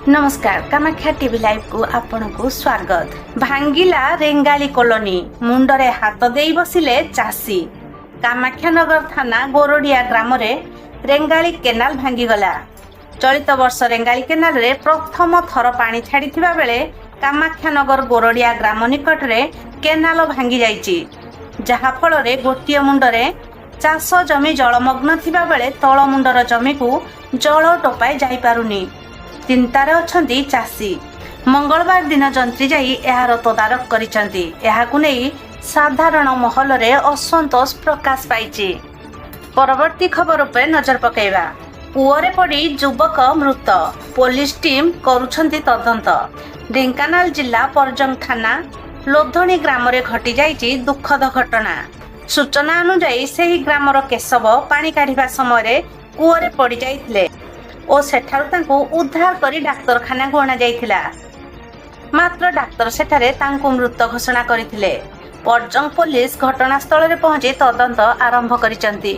नमस्कार Kamakhya TV live को आपण को स्वागत। भांगिला रेंगाली कॉलोनी मुंडरे हाथ दे बसिले चासी। कामाख्यानगर थाना गोरडिया ग्राम रे रेंगाली केनाल भांगी गला। चलित वर्ष रेंगाली केनाल रे प्रथम थर पानी छाड़ी थिबा बेले कामाख्यानगर गोरडिया ग्राम निकट रे केनाल भांगी जाइछि, जहा फल रे गोटिए मुंडरे चाष जमी जलमग्न थिबा बेले तळ मुंडर जमी को जल टोपाई जाई पारुनी। चिंतार अछंती चासी। मंगलवार दिन जंत्री जाई एहार तदारक करिसंती। एहाकु नै साधारण महल रे असंतोष प्रकाश पाइछि। परवर्ती खबर पे नजर पकेइबा। पुअरे पड़ी युवक मृत, पुलिस टीम करुछंती तदंत। ढेंकानाल जिला परजंग थाना लोधणी ग्राम रे घटी जाइछि दुखद घटना। सूचना अनुसार सेही ग्रामर केशव पानी काढ़िबा समय कुओरे पड़ी जाइथिले ओ सेठारु तांको उद्धार करी डाक्तरखाना को अणा जाइथिला। मात्र डाक्तर सेठारे तांको मृत घोषणा करिथिले। परजंग पुलिस घटनास्थल रे पहुंची तदंत आरंभ करिसंती।